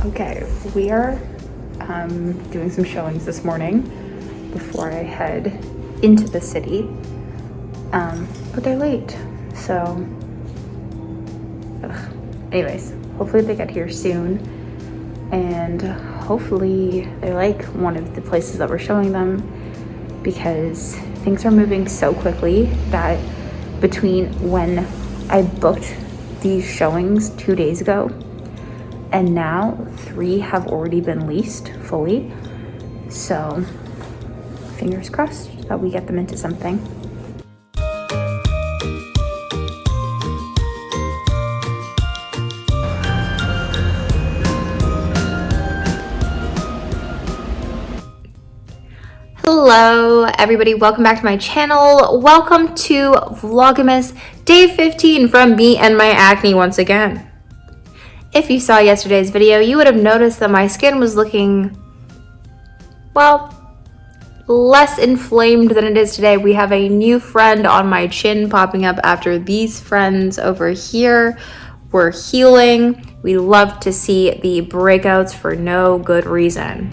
Okay, we are doing some showings this morning before I head into the city, but they're late, so anyways, hopefully they get here soon, and hopefully they like one of the places that we're showing them, because things are moving so quickly that between when I booked these showings 2 days ago and now 3 have already been leased fully. So fingers crossed that we get them into something. Hello everybody, welcome back to my channel. Welcome to Vlogmas day 15 from me and my acne once again. If you saw yesterday's video, you would have noticed that my skin was looking, well, less inflamed than it is today. We have a new friend on my chin popping up after these friends over here were healing. We love to see the breakouts for no good reason.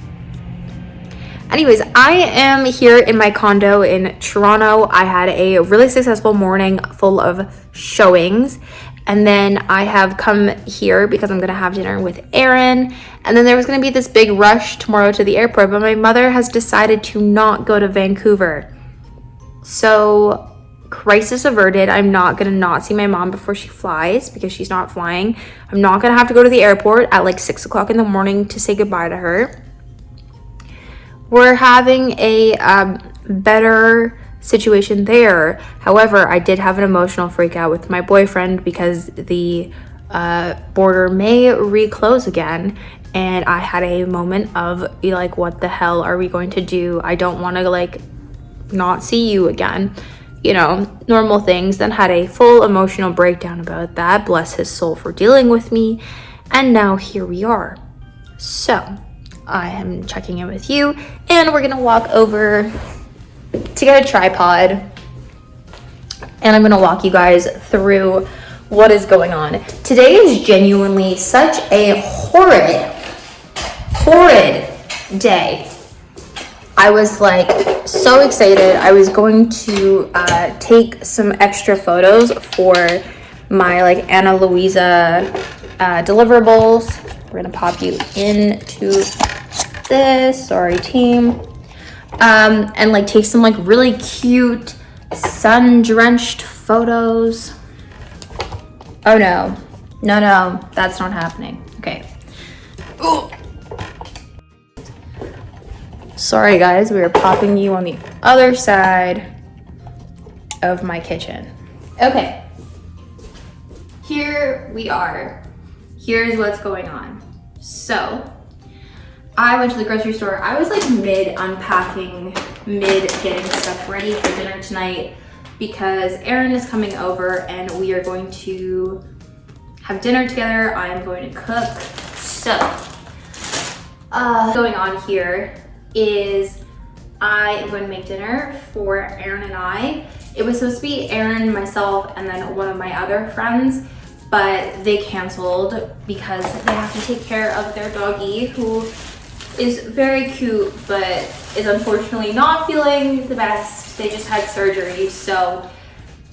Anyways, I am here in my condo in Toronto. I had a really successful morning full of showings. And then I have come here because I'm gonna have dinner with Aaron. And then there was gonna be this big rush tomorrow to the airport, but my mother has decided to not go to Vancouver. So crisis averted. I'm not gonna not see my mom before she flies because she's not flying. I'm not gonna have to go to the airport at like 6 o'clock in the morning to say goodbye to her. We're having a better situation there. However, I did have an emotional freak out with my boyfriend because the border may reclose again, and I had a moment of like, what the hell are we going to do? I don't want to like not see you again, you know, normal things. Then had a full emotional breakdown about that. Bless his soul for dealing with me. And now here we are. So I am checking in with you, and we're gonna walk over to get a tripod, and I'm gonna walk you guys through what is going on. Today is genuinely such a horrid day. I was like so excited. I was going to take some extra photos for my like Ana Luisa deliverables. We're gonna pop you into this, sorry team. And like take some like really cute sun-drenched photos. Oh no, that's not happening. Okay. Ooh. Sorry guys, we are popping you on the other side of my kitchen. Okay, here we are. Here's what's going on. So I went to the grocery store. I was like mid unpacking, mid getting stuff ready for dinner tonight because Aaron is coming over and we are going to have dinner together. I'm going to cook. So, going on here is I am going to make dinner for Aaron and I. It was supposed to be Aaron, myself, and then one of my other friends, but they canceled because they have to take care of their doggy, who is very cute, but is unfortunately not feeling the best. They just had surgery, so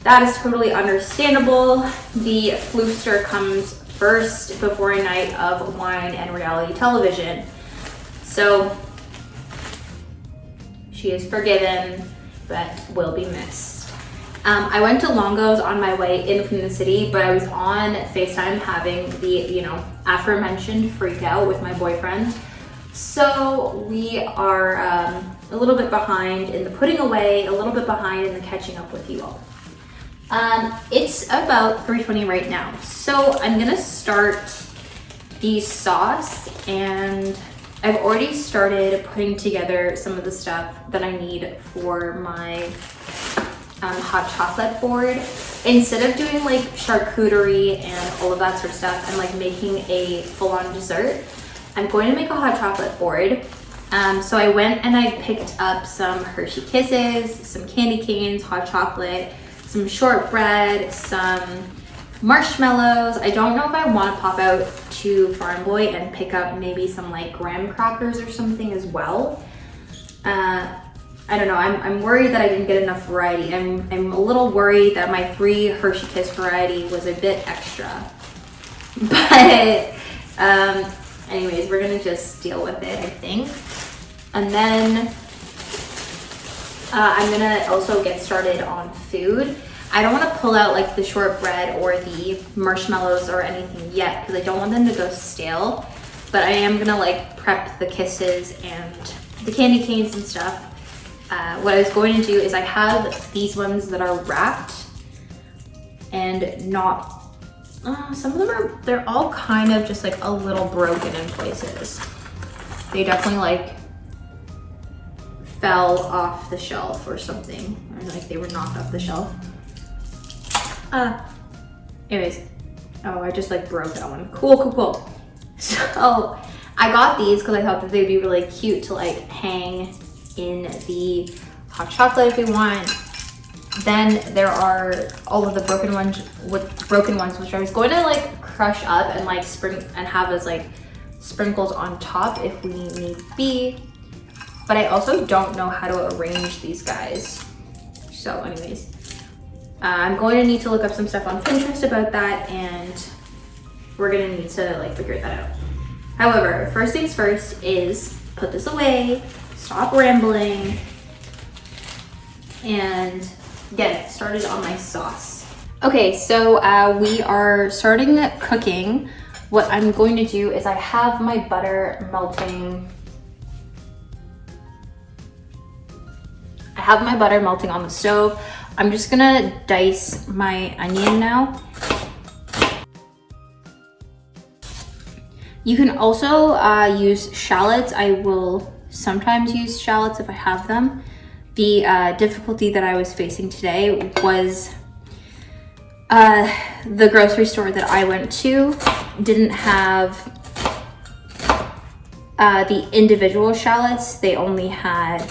that is totally understandable. The floofster comes first before a night of wine and reality television. So she is forgiven, but will be missed. I went to Longo's on my way in from the city, but I was on FaceTime having the, you know, aforementioned freak out with my boyfriend. So we are a little bit behind in the putting away, a little bit behind in the catching up with you all. It's about 3:20 right now. So I'm gonna start the sauce, and I've already started putting together some of the stuff that I need for my hot chocolate board. Instead of doing like charcuterie and all of that sort of stuff and like making a full-on dessert, I'm going to make a hot chocolate board. So I went and I picked up some Hershey Kisses, some candy canes, hot chocolate, some shortbread, some marshmallows. I don't know if I want to pop out to Farm Boy and pick up maybe some like graham crackers or something as well. I don't know, I'm worried that I didn't get enough variety. I'm a little worried that my 3 Hershey Kiss variety was a bit extra. But anyways, we're gonna just deal with it, I think. And then I'm gonna also get started on food. I don't want to pull out like the shortbread or the marshmallows or anything yet because I don't want them to go stale. But I am gonna like prep the kisses and the candy canes and stuff. What I was going to do is I have these ones that are wrapped and not, some of them they're all kind of just like a little broken in places. They definitely like fell off the shelf or something, or like they were knocked off the shelf. Anyways, oh, I just like broke that one. Cool. So I got these because I thought that they'd be really cute to like hang in the hot chocolate if we want. Then there are all of the broken ones, which I was going to like crush up and like and have as like sprinkles on top if we need be. But I also don't know how to arrange these guys. So anyways, I'm going to need to look up some stuff on Pinterest about that, and we're gonna need to like figure that out. However, first things first is put this away, stop rambling, and get started on my sauce. Okay, so we are starting cooking. What I'm going to do is I have my butter melting. I have my butter melting on the stove. I'm just gonna dice my onion now. You can also use shallots. I will sometimes use shallots if I have them. The difficulty that I was facing today was the grocery store that I went to didn't have the individual shallots. They only had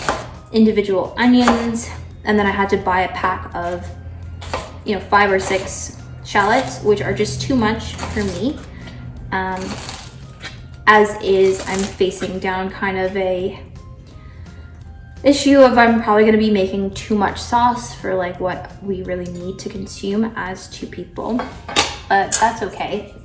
individual onions, and then I had to buy a pack of, 5 or 6 shallots, which are just too much for me. As is, I'm facing down kind of a issue of I'm probably gonna be making too much sauce for like what we really need to consume as 2 people, but that's okay.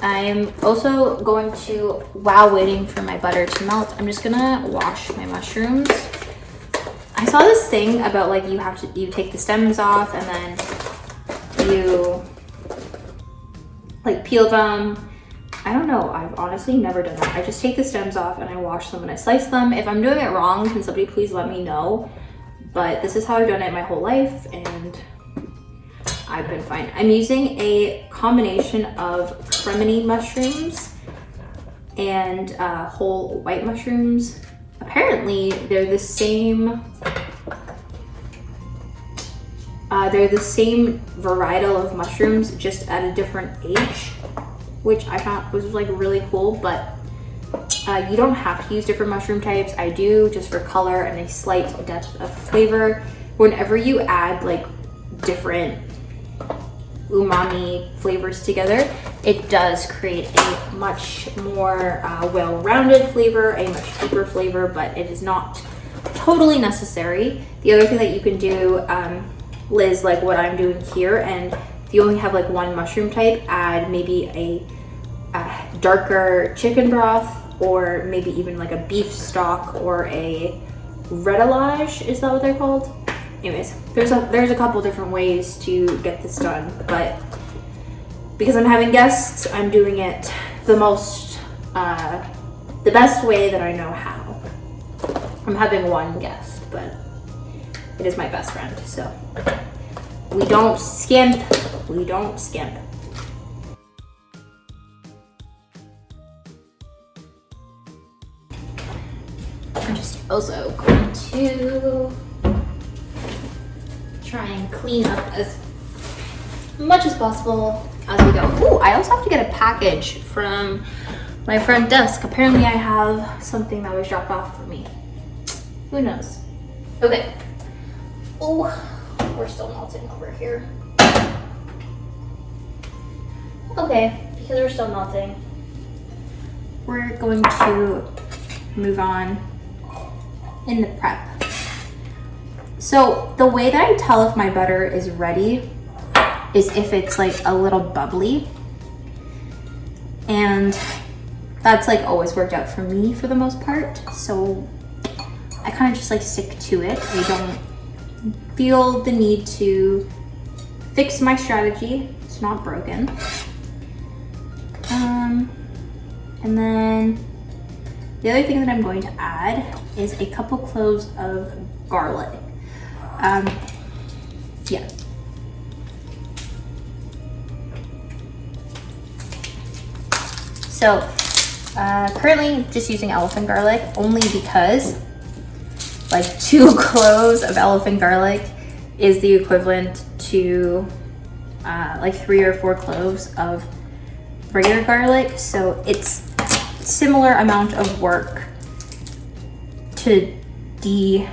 I'm also going to, while waiting for my butter to melt, I'm just gonna wash my mushrooms. I saw this thing about like you take the stems off and then you like peel them. I don't know, I've honestly never done that. I just take the stems off and I wash them and I slice them. If I'm doing it wrong, can somebody please let me know? But this is how I've done it my whole life and I've been fine. I'm using a combination of cremini mushrooms and whole white mushrooms. Apparently they're the same varietal of mushrooms, just at a different age, which I thought was like really cool. But you don't have to use different mushroom types. I do, just for color and a slight depth of flavor. Whenever you add like different umami flavors together, it does create a much more well-rounded flavor, a much deeper flavor, but it is not totally necessary. The other thing that you can do is like what I'm doing here, and if you only have like one mushroom type, add maybe a darker chicken broth, or maybe even like a beef stock or a redelage. Is that what they're called? Anyways, there's a couple different ways to get this done, but because I'm having guests, I'm doing it the best way that I know how. I'm having one guest, but it is my best friend, so we don't skimp. I'm just also going to try and clean up as much as possible as we go. Ooh, I also have to get a package from my front desk. Apparently I have something that was dropped off for me. Who knows? Okay. Oh, we're still melting over here. Okay, because we're still melting, we're going to move on in the prep. So the way that I tell if my butter is ready is if it's like a little bubbly, and that's like always worked out for me for the most part. So I kind of just like stick to it. I don't feel the need to fix my strategy. It's not broken. And then the other thing that I'm going to add is a couple cloves of garlic. Yeah. So currently just using elephant garlic only because like 2 cloves of elephant garlic is the equivalent to like 3 or 4 cloves of regular garlic. So it's similar amount of work to de-skin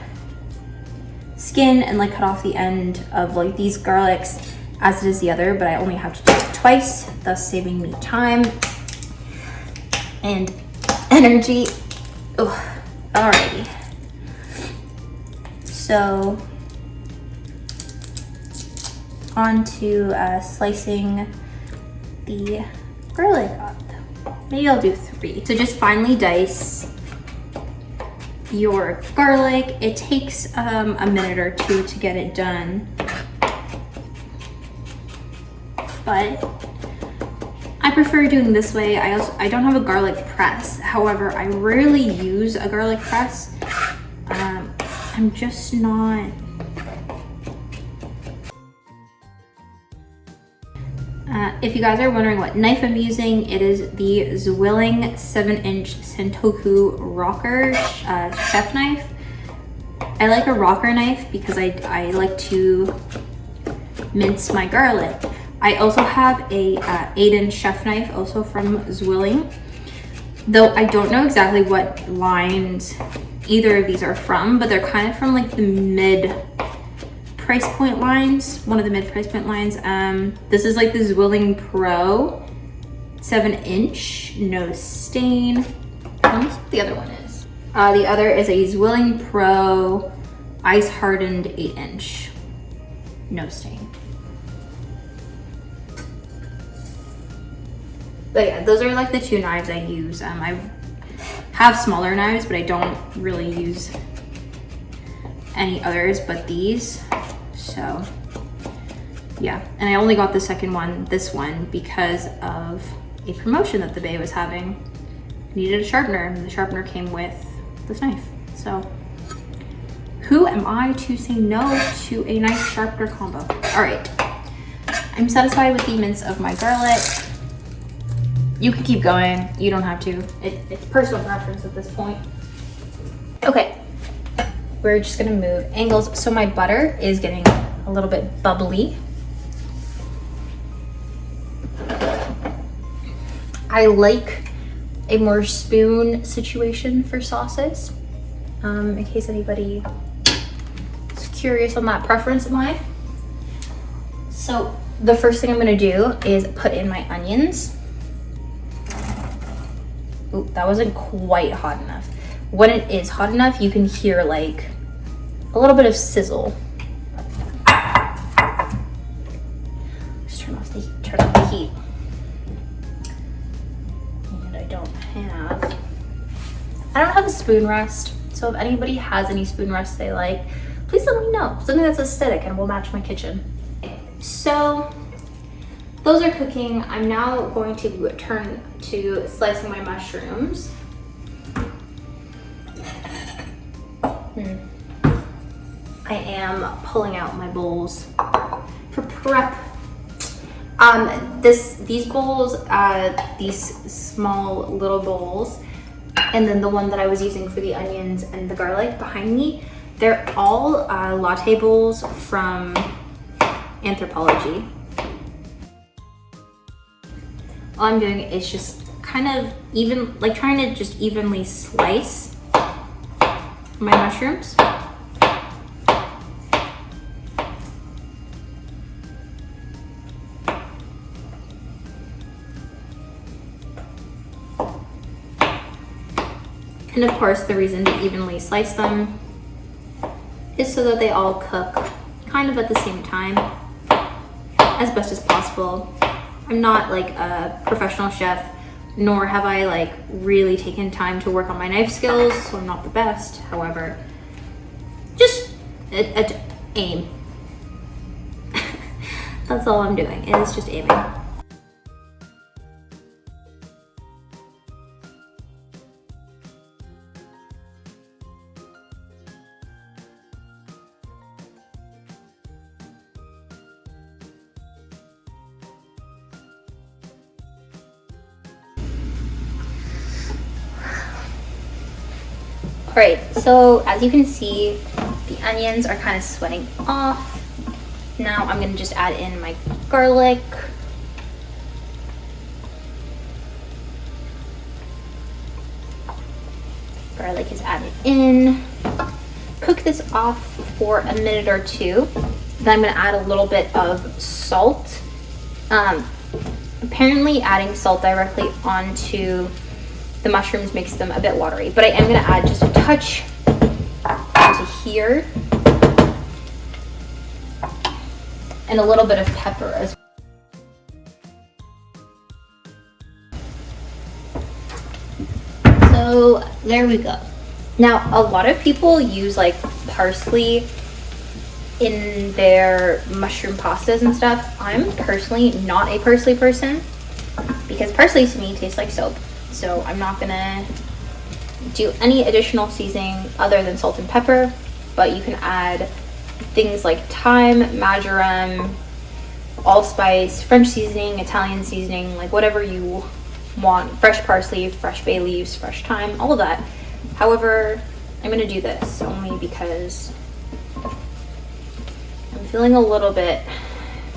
and like cut off the end of like these garlics as it is the other, but I only have to do it twice, thus saving me time and energy. Ugh. Alrighty. So on to slicing the garlic up. Maybe I'll do 3. So just finely dice your garlic. It takes a minute or 2 to get it done, but I prefer doing this way. I don't have a garlic press. However, I rarely use a garlic press. I'm just not. If you guys are wondering what knife I'm using, it is the Zwilling 7-inch Sentoku rocker chef knife. I like a rocker knife because I like to mince my garlic. I also have a 8-inch chef knife, also from Zwilling. Though I don't know exactly what lines either of these are from, but they're kind of from like the mid price point lines, one of the mid price point lines. This is like the Zwilling Pro 7-inch, no stain. Let me see what the other one is. The other is a Zwilling Pro ice hardened 8-inch, no stain. But yeah, those are like the 2 knives I use. I have smaller knives, but I don't really use any others but these. So yeah, and I only got the second one, this one, because of a promotion that the Bay was having. I needed a sharpener, and the sharpener came with this knife. So who am I to say no to a nice sharpener combo? All right, I'm satisfied with the mince of my garlic. You can keep going, you don't have to. It's personal preference at this point. Okay, we're just gonna move angles. So my butter is getting a little bit bubbly. I like a more spoon situation for sauces, in case anybody is curious on that preference of mine. So the first thing I'm gonna do is put in my onions. Ooh, that wasn't quite hot enough. When it is hot enough, you can hear like a little bit of sizzle. Just turn off the heat. And I don't have a spoon rest. So if anybody has any spoon rests they like, please let me know. Something that's aesthetic and will match my kitchen. So those are cooking. I'm now going to turn to slicing my mushrooms. I am pulling out my bowls for prep. These bowls, these small little bowls, and then the one that I was using for the onions and the garlic behind me, they're all latte bowls from Anthropologie. All I'm doing is just kind of trying to just evenly slice my mushrooms. And of course, the reason to evenly slice them is so that they all cook kind of at the same time as best as possible. I'm not like a professional chef, nor have I like really taken time to work on my knife skills, so I'm not the best. However, just aim. That's all I'm doing, is just aiming. All right, so as you can see, the onions are kind of sweating off. Now I'm gonna just add in my garlic. Garlic is added in. Cook this off for a minute or two. Then I'm gonna add a little bit of salt. Apparently adding salt directly onto the mushrooms makes them a bit watery, but I am gonna add just a touch into here. And a little bit of pepper as well. So there we go. Now, a lot of people use like parsley in their mushroom pastas and stuff. I'm personally not a parsley person because parsley to me tastes like soap. So I'm not gonna do any additional seasoning other than salt and pepper, but you can add things like thyme, marjoram, allspice, French seasoning, Italian seasoning, like whatever you want. Fresh parsley, fresh bay leaves, fresh thyme, all of that. However, I'm gonna do this only because I'm feeling a little bit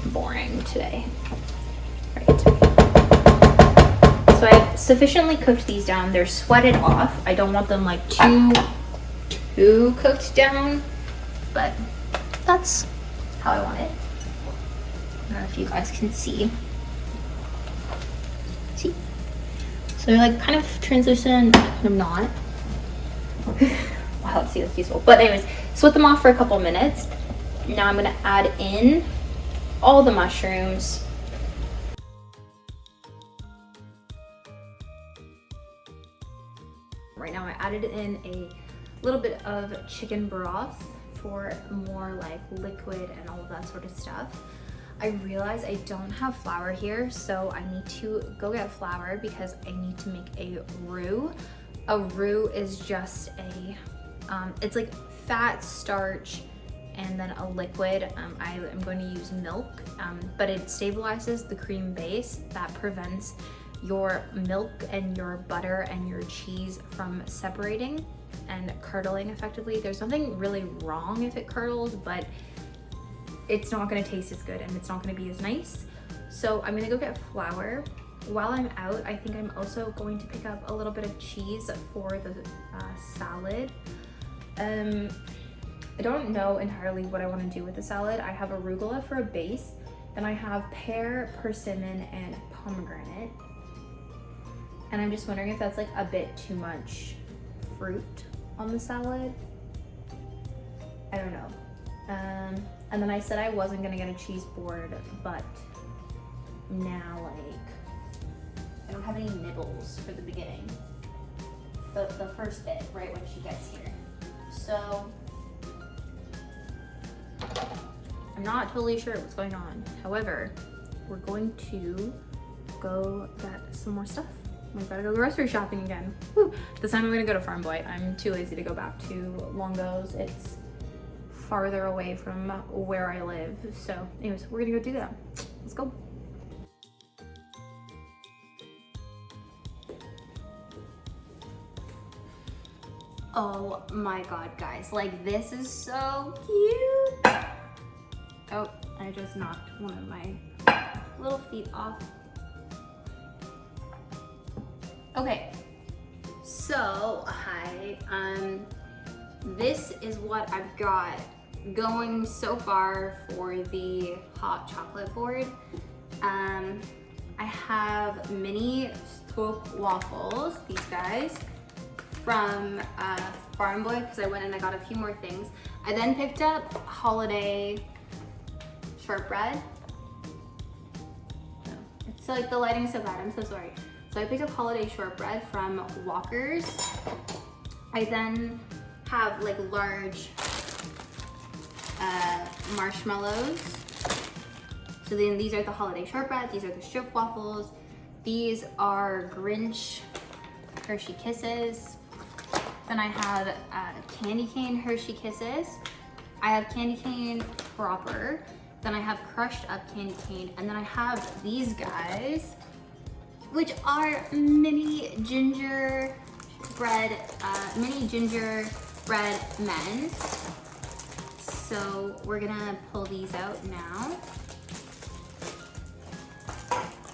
boring today. Right. So I've sufficiently cooked these down. They're sweated off. I don't want them like too cooked down, but that's how I want it. I don't know if you guys can see. See? So they're like kind of translucent, kind of not. Wow, let's see, that's useful. But anyways, sweat them off for a couple minutes. Now I'm gonna add in all the mushrooms. Right now I added in a little bit of chicken broth for more like liquid and all of that sort of stuff. I realize I don't have flour here, so I need to go get flour because I need to make a roux. A roux is just a, it's like fat, starch, and then a liquid. I am going to use milk, but it stabilizes the cream base that prevents your milk and your butter and your cheese from separating and curdling effectively. There's nothing really wrong if it curdles, but it's not gonna taste as good and it's not gonna be as nice. So I'm gonna go get flour. While I'm out, I think I'm also going to pick up a little bit of cheese for the salad. I don't know entirely what I want to do with the salad. I have arugula for a base, then I have pear, persimmon, and pomegranate. And I'm just wondering if that's like a bit too much fruit on the salad. I don't know. And then I said I wasn't gonna get a cheese board, but now like I don't have any nibbles for the beginning. The first bit, right when she gets here. So I'm not totally sure what's going on. However, we're going to go get some more stuff. We've got to go grocery shopping again. Woo. This time I'm gonna go to Farm Boy. I'm too lazy to go back to Longo's. It's farther away from where I live. So anyways, we're gonna go do that. Let's go. Oh my God, guys. Like, this is so cute. Oh, I just knocked one of my little feet off. Okay, so hi, this is what I've got going so far for the hot chocolate board. I have mini scoop waffles, these guys, from Farm Boy because I went and I got a few more things. I then picked up holiday shortbread. No, it's like the lighting is so bad, I'm so sorry. So I picked up holiday shortbread from Walker's. I then have like large marshmallows. So then these are the holiday shortbread, these are the strip waffles, these are Grinch Hershey Kisses. Then I have candy cane Hershey Kisses. I have candy cane proper. Then I have crushed up candy cane. And then I have these guys, which are mini gingerbread men. So we're gonna pull these out now.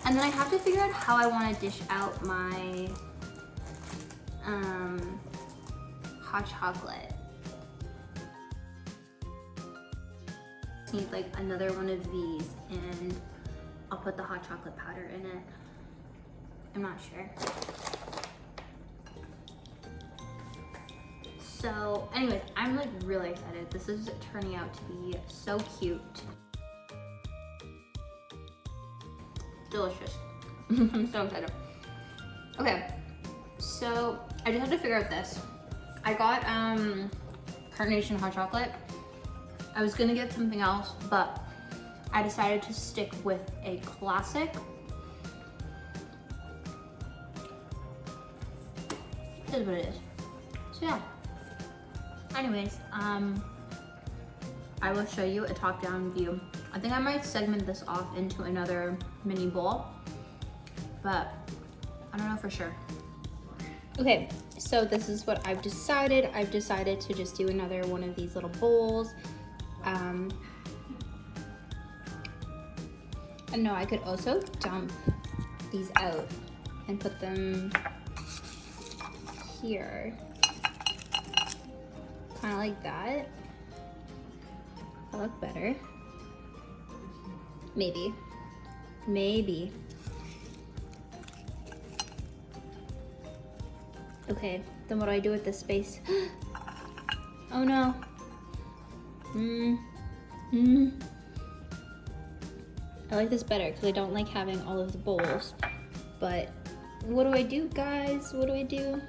And then I have to figure out how I want to dish out my hot chocolate. Need like another one of these and I'll put the hot chocolate powder in it. I'm not sure. So anyways, I'm like really excited. This is turning out to be so cute. Delicious. I'm so excited. Okay, so I just had to figure out this. I got carnation hot chocolate. I was gonna get something else, but I decided to stick with a classic. It is what it is. So yeah. Anyways, I will show you a top-down view. I think I might segment this off into another mini bowl, but I don't know for sure. Okay, so this is what I've decided. I've decided to just do another one of these little bowls. And no, I could also dump these out and put them here. Kind of like that. That'll look better. Maybe. Maybe. Okay, then what do I do with this space? Oh no. I like this better because I don't like having all of the bowls. But what do I do, guys? What do I do?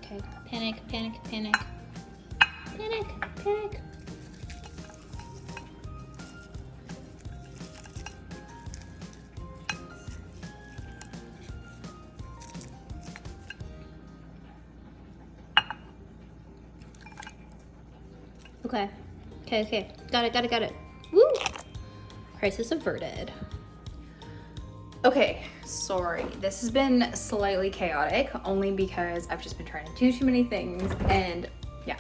Okay, panic, panic, panic. Panic, panic. Okay, okay. Got it. Woo! Crisis averted. Okay, sorry. This has been slightly chaotic, only because I've just been trying to do too many things, and yeah.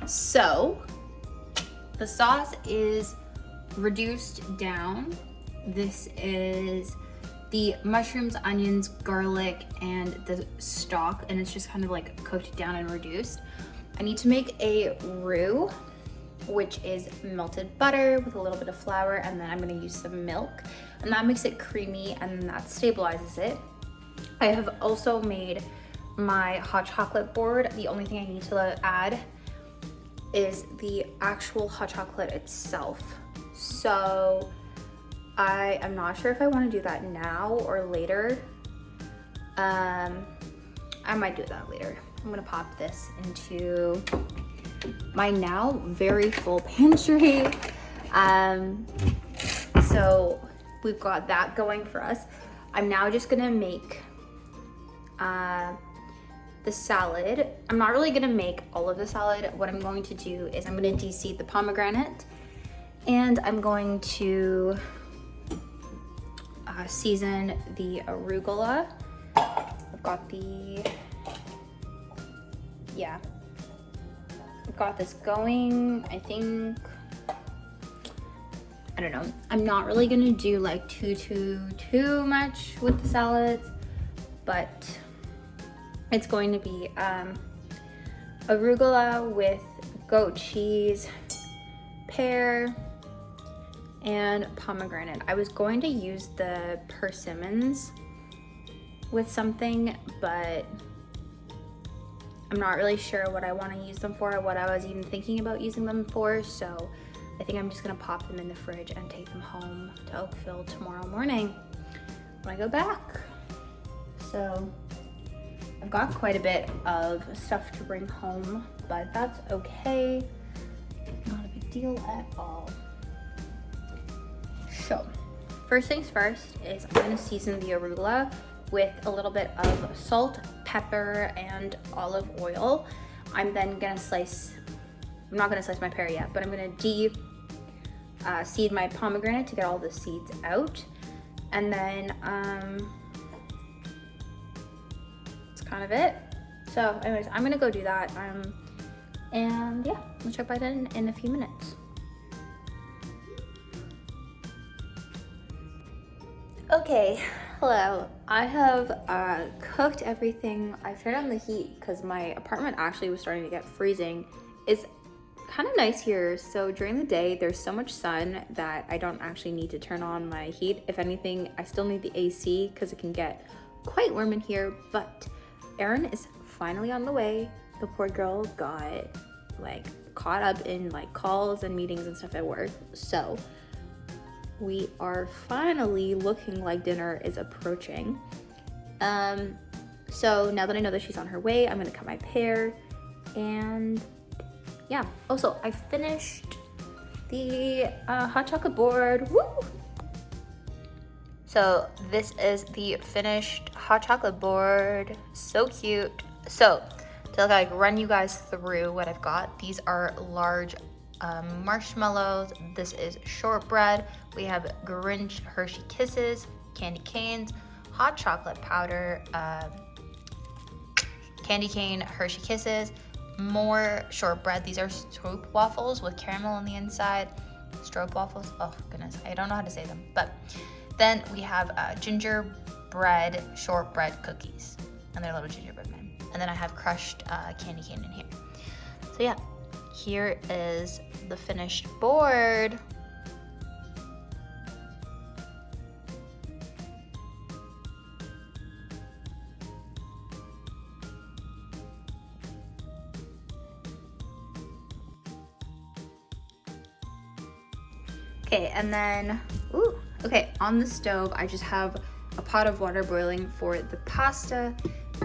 So, the sauce is reduced down. This is the mushrooms, onions, garlic, and the stock, and it's just kind of like cooked down and reduced. I need to make a roux, which is melted butter with a little bit of flour, and then I'm gonna use some milk, and that makes it creamy, and then that stabilizes it. I have also made my hot chocolate board. The only thing I need to add is the actual hot chocolate itself. So I am not sure if I want to do that now or later. I might do that later. I'm gonna pop this into my now very full pantry. So we've got that going for us. I'm now just gonna make the salad. I'm not really gonna make all of the salad. What I'm going to do is I'm gonna de-seed the pomegranate, and I'm going to season the arugula. I've got I've got this going. I think, I don't know. I'm not really gonna do like too much with the salads, but it's going to be arugula with goat cheese, pear, and pomegranate. I was going to use the persimmons with something, but I'm not really sure what I want to use them for or what I was even thinking about using them for, so I think I'm just gonna pop them in the fridge and take them home to Oakville tomorrow morning when I go back. So I've got quite a bit of stuff to bring home, but that's okay. Not a big deal at all. So first things first is I'm gonna season the arugula with a little bit of salt, pepper, and olive oil. I'm then gonna I'm not gonna slice my pear yet, but I'm gonna seed my pomegranate to get all the seeds out. And then that's kind of it. So anyways, I'm gonna go do that. And yeah, we'll check back in a few minutes. Okay, hello. I have cooked everything. I've turned on the heat because my apartment actually was starting to get freezing. It's kind of nice here, so during the day there's so much sun that I don't actually need to turn on my heat. If anything, I still need the AC because it can get quite warm in here. But Erin is finally on the way. The poor girl got like caught up in like calls and meetings and stuff at work, so we are finally looking like dinner is approaching. So now that I know that she's on her way, I'm gonna cut my pear. And yeah, also I finished the hot chocolate board. Woo! So this is the finished hot chocolate board. So cute. So to like run you guys through what I've got, these are large marshmallows. This is shortbread. We have Grinch Hershey Kisses, candy canes, hot chocolate powder, candy cane Hershey Kisses, more shortbread. These are stroop waffles with caramel on the inside. Stroop waffles, oh goodness, I don't know how to say them. But then we have gingerbread shortbread cookies, and they're little gingerbread men. And then I have crushed candy cane in here. So yeah, here is the finished board. Okay, and then, on the stove, I just have a pot of water boiling for the pasta.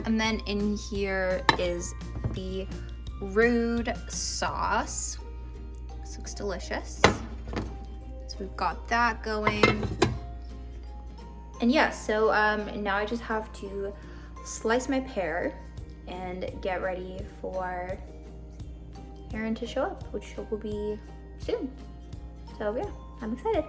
And then in here is the Rude sauce. This looks delicious. So we've got that going. And yeah, so now I just have to slice my pear and get ready for Erin to show up, which will be soon. So yeah, I'm excited.